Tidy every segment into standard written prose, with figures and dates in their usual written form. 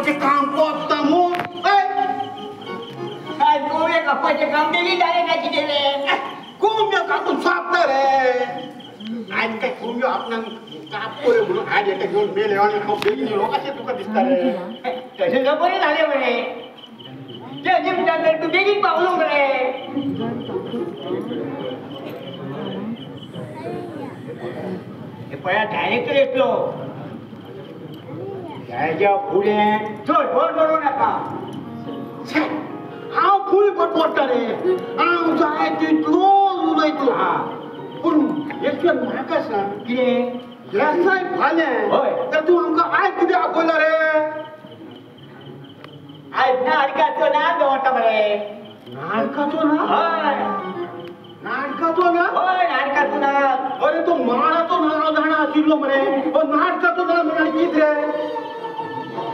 कापाचे काम पोचता मग काय कोंबड्या कापाचे काम दिली डायरेक्ट काय रे कोंबड्या कापून सापता रे आज काय कोंबड्या आपण कापतो रे म्हणून आज एका घेऊन मेले आणि बेगिनी लोकांचे तुका दिसता रे तसे जबरे झाले म्हणे ते जिमच्या तू बेगीन पावलो रे हे पया डायरेक्टर येतलो त्याच्या पुढे चल फोन करू नका हांव फुल पटपडटा रे हांव जाय तितलो उलयतलो पूण एक म्हाका सांग कितें येसाय फाल्यां हय तर तूं आमकां आयज कितें आपयला रे आज नाटकाचो नाच दवरता मरे नाटकाचो ना हय नाटकाचो ना हय नाटकाचो नाच अरे तो माळाचो नांव जाणा आशिल्लो मरे पण नाटकाचो नांव म्हळ्यार कितें रे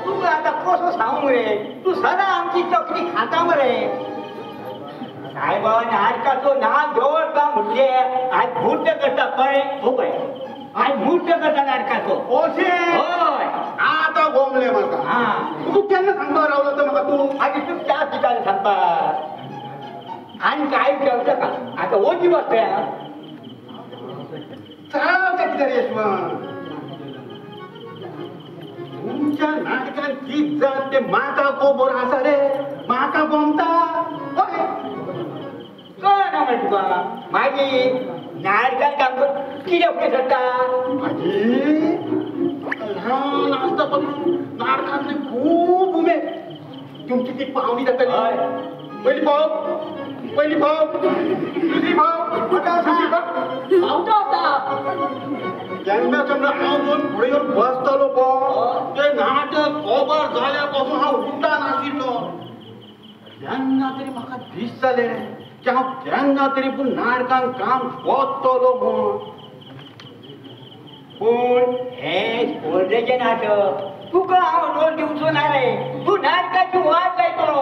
तू आता कसो सांगू मरे तू सदां आमची तकली खाता मरे सायबा नाटकाचो नाच दवरता म्हणजे आज मुहूर्त करता पळय हो पळय आज मुहूर्त करता नाटकाचो अशें हय आतां गोमलें म्हाका हां तूं केन्ना सांगपाक रावलो तर म्हाका तूं आधी तू त्या ठिकाणी सांगता आणि काय ठेवता का आता ओजी बसते सांग कितें रे यशवंत तुमच्या नाटकान कित जात ते म्हाका खबर आसा रे म्हाका गमता हय कळना मरे तुका मागीर नाटकान काम कर कितें फुडें सरता आजी ल्हान आसता पासून नाटकांतली खूब उमेद तुमची ती पावणी जातली हय पहिली भाव दुसरी भाव आता पावतो आसा जेन्ना जेन्ना हांव दोन फुडें येवन बसतालो पळय तें नाटक खबर जाल्या पासून हांव उठा नाशिल्लो जेन्ना तरी म्हाका दीस जाले रे की हांव केन्ना तरी पूण नाटकान काम कोत्तलो म्हूण पूण हे स्पर्धेचें नाटक तुका हांव रोल दिवचो ना रे तूं नाटकाची वाट लायतलो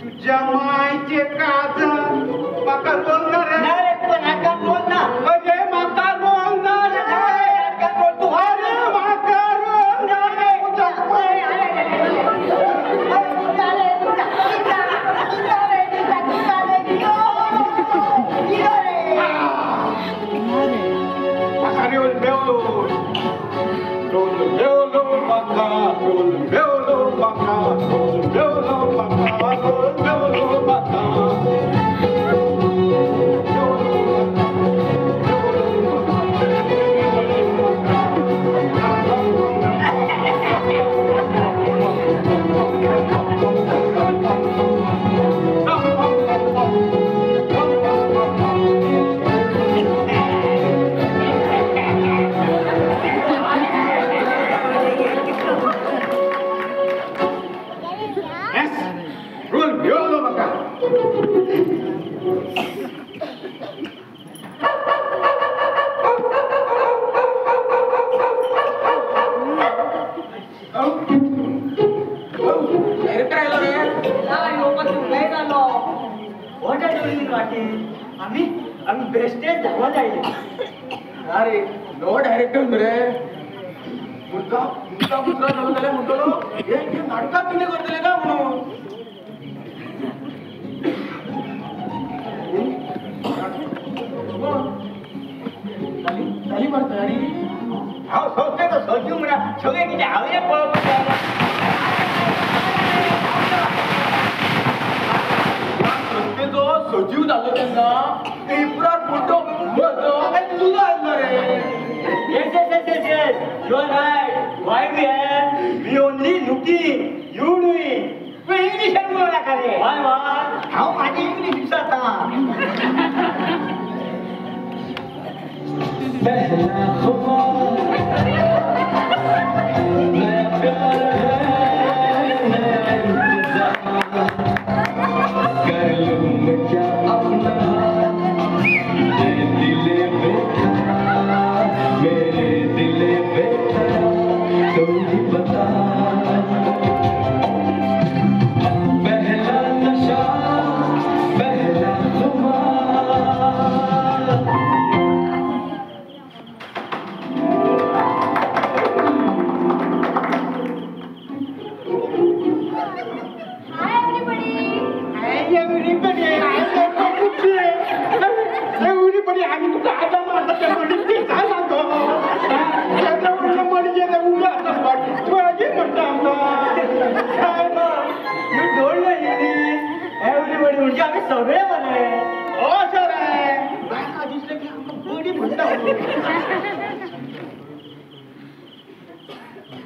तुज्या मायचे काज म्हाका रोल रे ना रे तुका नाटकान रोल ना अरे म्हाका रोल ना रे नाटकान रोल तू अरे म्हाका रोल ना रे म्हाका रोल मेवलो म्हाका रोल मेवलो म्हाका आम्ही बेस्टेज धावा जायले अरे नो डायरेक्टर मरे मुद्दा जाले म्हणटलो हे नाटकात कितें करतले काय म्हणून झाली मरे तयारी हांव सोदता तो सोदूं म्हणा सगळें कितें हांवें पळोवपाक जो सजीव जालो तेन्ना पेपरार फोटो तुजो आसलो रे Yes, you are right. Why we only looking, you doing. तू इंग्लिश बोलू नका रे. Why? हांव माझी इंग्लिश विसरता. पहला नशा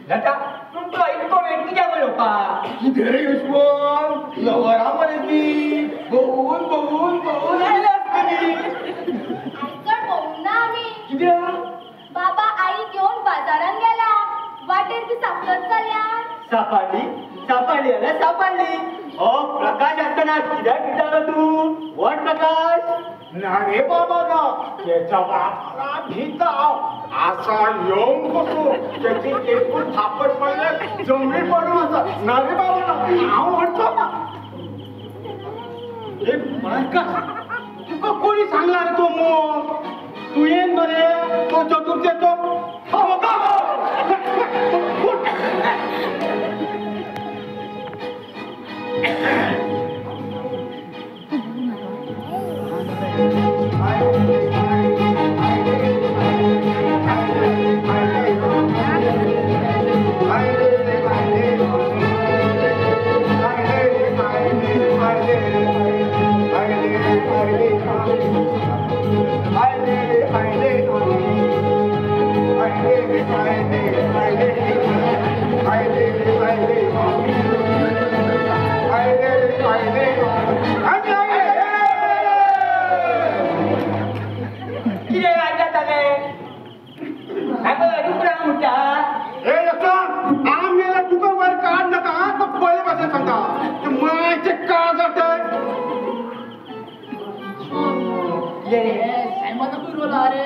लता तुमचो इतको वेळ कित्याक उलोवपा कितें रे यशवंत लवरा मरे ती बघून बघून बघून आयल्यात तुमी आयचड पळोवंक ना आमी कित्याक बाबा आई घेऊन बाजारात गेला वाटेर ती सापडत जाल्या सापडली सापडली अरे सापडली ओ प्रकाश असताना कित्याक विचारलो तू व्हॉट प्रकाश ना रे बाबा ना त्याच्या बापाला भीता असा येऊन बसो त्याची एकूण थापट पडले जमली पडून असा ना रे बाबा ना हांव म्हणतो ना हे प्रकाश तुका कोणी सांगला रे तो मग तू येन बरे तो चतुर्थीचो सायमन पूर्वला रे